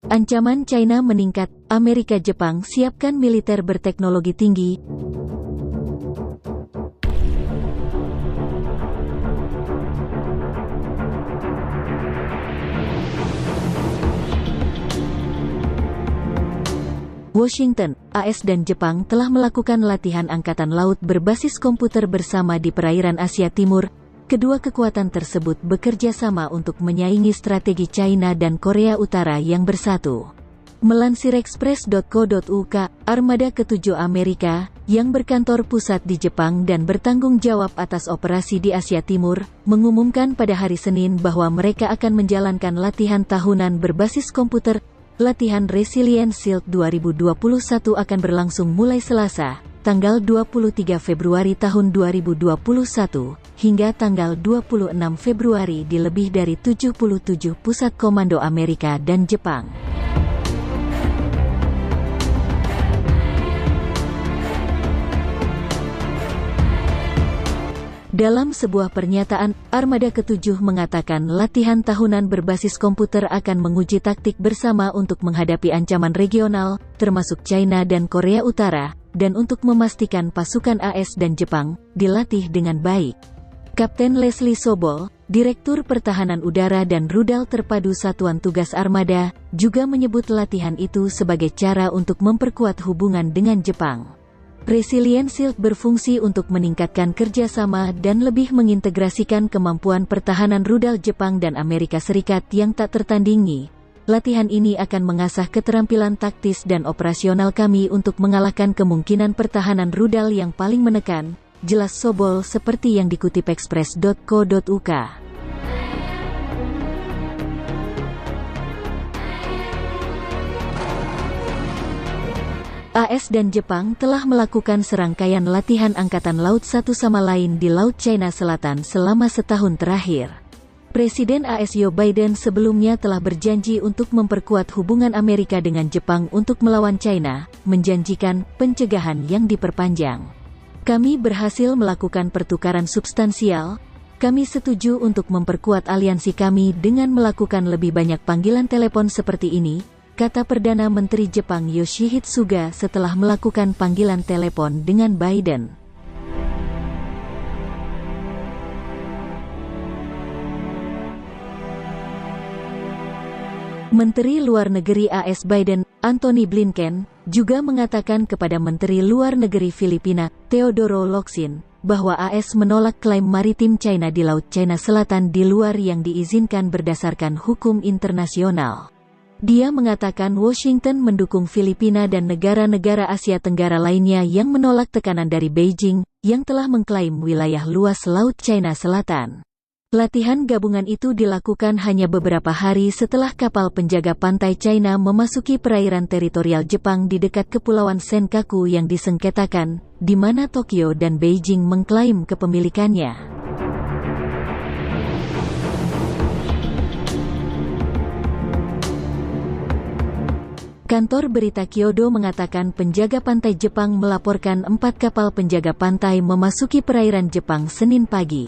Ancaman China meningkat, Amerika-Jepang siapkan militer berteknologi tinggi. Washington, AS dan Jepang telah melakukan latihan angkatan laut berbasis komputer bersama di perairan Asia Timur. Kedua kekuatan tersebut bekerja sama untuk menyaingi strategi China dan Korea Utara yang bersatu. Melansir Express.co.uk, Armada ke-7 Amerika, yang berkantor pusat di Jepang dan bertanggung jawab atas operasi di Asia Timur, mengumumkan pada hari Senin bahwa mereka akan menjalankan latihan tahunan berbasis komputer. Latihan Resilient Shield 2021 akan berlangsung mulai Selasa, tanggal 23 Februari tahun 2021, hingga tanggal 26 Februari di lebih dari 77 pusat komando Amerika dan Jepang. Dalam sebuah pernyataan, Armada ke-7 mengatakan latihan tahunan berbasis komputer akan menguji taktik bersama untuk menghadapi ancaman regional, termasuk China dan Korea Utara, dan untuk memastikan pasukan AS dan Jepang dilatih dengan baik. Kapten Leslie Sobol, Direktur Pertahanan Udara dan Rudal Terpadu Satuan Tugas Armada, juga menyebut latihan itu sebagai cara untuk memperkuat hubungan dengan Jepang. Resilient Shield berfungsi untuk meningkatkan kerjasama dan lebih mengintegrasikan kemampuan pertahanan rudal Jepang dan Amerika Serikat yang tak tertandingi. Latihan ini akan mengasah keterampilan taktis dan operasional kami untuk mengalahkan kemungkinan pertahanan rudal yang paling menekan, jelas Sobol seperti yang dikutip Express.co.uk. AS dan Jepang telah melakukan serangkaian latihan angkatan laut satu sama lain di Laut China Selatan selama setahun terakhir. Presiden AS Joe Biden sebelumnya telah berjanji untuk memperkuat hubungan Amerika dengan Jepang untuk melawan China, menjanjikan pencegahan yang diperpanjang. Kami berhasil melakukan pertukaran substansial. Kami setuju untuk memperkuat aliansi kami dengan melakukan lebih banyak panggilan telepon seperti ini, kata Perdana Menteri Jepang Yoshihide Suga setelah melakukan panggilan telepon dengan Biden. Menteri Luar Negeri AS Biden, Antony Blinken, juga mengatakan kepada Menteri Luar Negeri Filipina, Teodoro Locsin, bahwa AS menolak klaim maritim China di Laut China Selatan di luar yang diizinkan berdasarkan hukum internasional. Dia mengatakan Washington mendukung Filipina dan negara-negara Asia Tenggara lainnya yang menolak tekanan dari Beijing, yang telah mengklaim wilayah luas Laut China Selatan. Latihan gabungan itu dilakukan hanya beberapa hari setelah kapal penjaga pantai China memasuki perairan teritorial Jepang di dekat Kepulauan Senkaku yang disengketakan, di mana Tokyo dan Beijing mengklaim kepemilikannya. Kantor berita Kyodo mengatakan penjaga pantai Jepang melaporkan 4 kapal penjaga pantai memasuki perairan Jepang Senin pagi.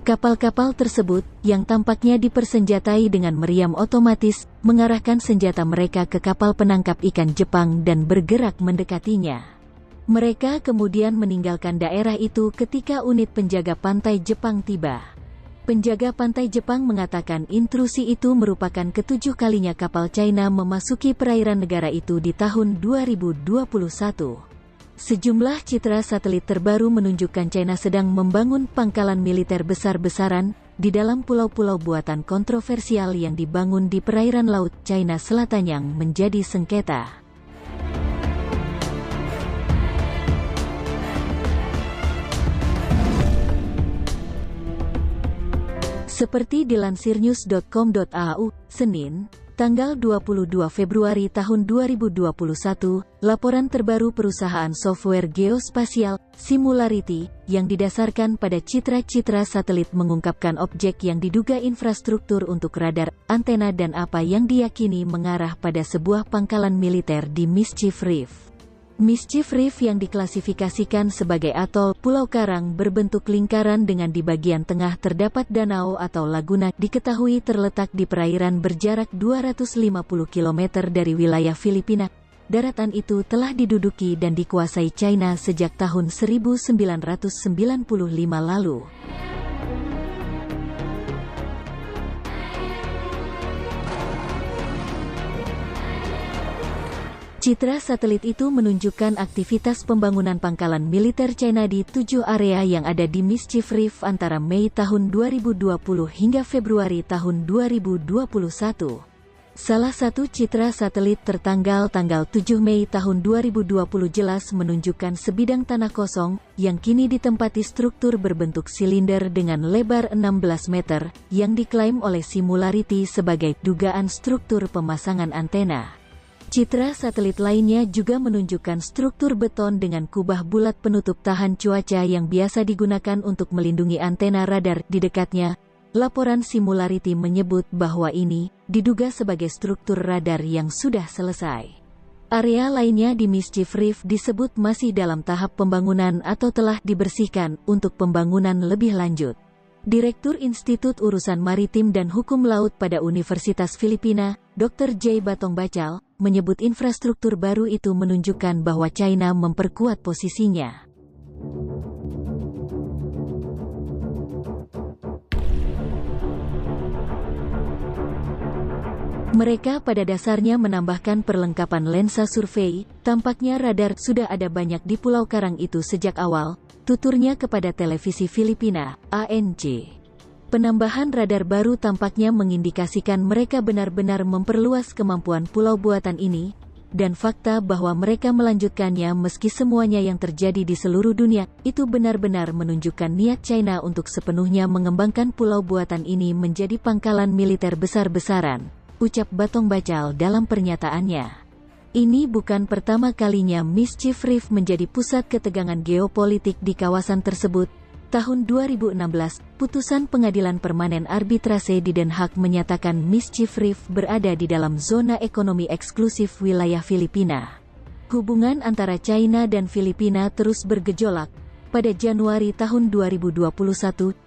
Kapal-kapal tersebut, yang tampaknya dipersenjatai dengan meriam otomatis, mengarahkan senjata mereka ke kapal penangkap ikan Jepang dan bergerak mendekatinya. Mereka kemudian meninggalkan daerah itu ketika unit penjaga pantai Jepang tiba. Penjaga pantai Jepang mengatakan intrusi itu merupakan ke-7 kalinya kapal China memasuki perairan negara itu di tahun 2021. Sejumlah citra satelit terbaru menunjukkan China sedang membangun pangkalan militer besar-besaran di dalam pulau-pulau buatan kontroversial yang dibangun di perairan Laut China Selatan yang menjadi sengketa. Seperti dilansir news.com.au, Senin, Tanggal 22 Februari tahun 2021, laporan terbaru perusahaan software geospasial, Singularity, yang didasarkan pada citra-citra satelit mengungkapkan objek yang diduga infrastruktur untuk radar, antena dan apa yang diyakini mengarah pada sebuah pangkalan militer di Mischief Reef. Mischief Reef yang diklasifikasikan sebagai atol pulau karang berbentuk lingkaran dengan di bagian tengah terdapat danau atau laguna, diketahui terletak di perairan berjarak 250 km dari wilayah Filipina. Daratan itu telah diduduki dan dikuasai China sejak tahun 1995 lalu. Citra satelit itu menunjukkan aktivitas pembangunan pangkalan militer China di 7 area yang ada di Mischief Reef antara Mei tahun 2020 hingga Februari tahun 2021. Salah satu citra satelit tertanggal tanggal 7 Mei tahun 2020 jelas menunjukkan sebidang tanah kosong yang kini ditempati struktur berbentuk silinder dengan lebar 16 meter yang diklaim oleh Singularity sebagai dugaan struktur pemasangan antena. Citra satelit lainnya juga menunjukkan struktur beton dengan kubah bulat penutup tahan cuaca yang biasa digunakan untuk melindungi antena radar di dekatnya. Laporan Singularity menyebut bahwa ini diduga sebagai struktur radar yang sudah selesai. Area lainnya di Mischief Reef disebut masih dalam tahap pembangunan atau telah dibersihkan untuk pembangunan lebih lanjut. Direktur Institut Urusan Maritim dan Hukum Laut pada Universitas Filipina, Dr. J. Batong Bacal, menyebut infrastruktur baru itu menunjukkan bahwa China memperkuat posisinya. Mereka pada dasarnya menambahkan perlengkapan lensa survei. Tampaknya radar sudah ada banyak di Pulau Karang itu sejak awal, tuturnya kepada televisi Filipina, ANC. Penambahan radar baru tampaknya mengindikasikan mereka benar-benar memperluas kemampuan pulau buatan ini, dan fakta bahwa mereka melanjutkannya meski semuanya yang terjadi di seluruh dunia, itu benar-benar menunjukkan niat China untuk sepenuhnya mengembangkan pulau buatan ini menjadi pangkalan militer besar-besaran, ucap Batong Bacal dalam pernyataannya. Ini bukan pertama kalinya Mischief Reef menjadi pusat ketegangan geopolitik di kawasan tersebut. Tahun 2016, putusan Pengadilan Permanen Arbitrase di Den Haag menyatakan Mischief Reef berada di dalam zona ekonomi eksklusif wilayah Filipina. Hubungan antara China dan Filipina terus bergejolak. Pada Januari tahun 2021,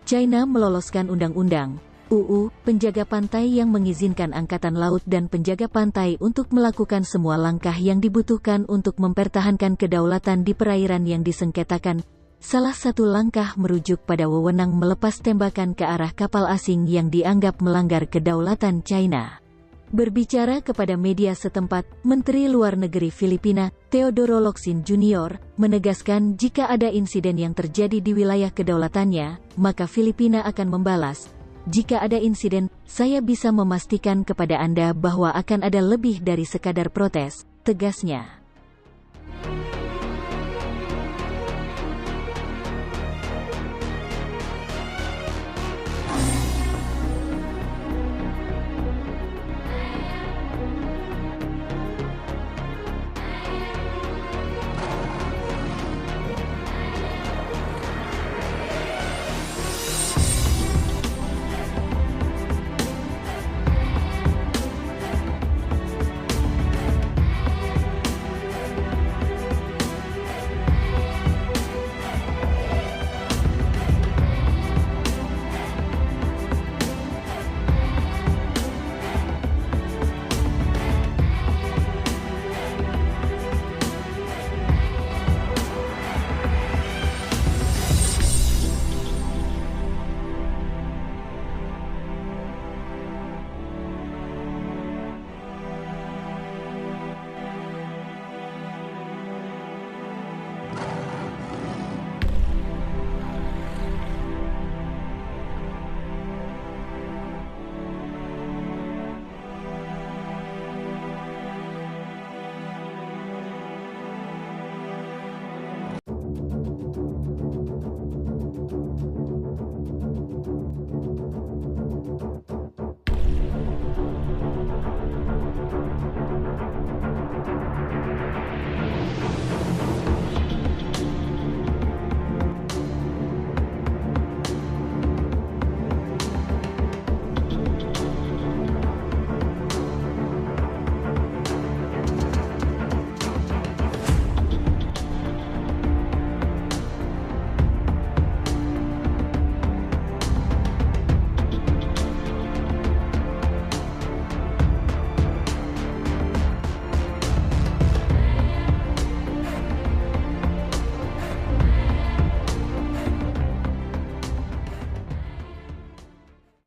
China meloloskan undang-undang UU Penjaga Pantai yang mengizinkan Angkatan Laut dan Penjaga Pantai untuk melakukan semua langkah yang dibutuhkan untuk mempertahankan kedaulatan di perairan yang disengketakan. Salah satu langkah merujuk pada wewenang melepas tembakan ke arah kapal asing yang dianggap melanggar kedaulatan China. Berbicara kepada media setempat, Menteri Luar Negeri Filipina, Teodoro Locsin Jr., menegaskan jika ada insiden yang terjadi di wilayah kedaulatannya, maka Filipina akan membalas. Jika ada insiden, saya bisa memastikan kepada Anda bahwa akan ada lebih dari sekadar protes, tegasnya.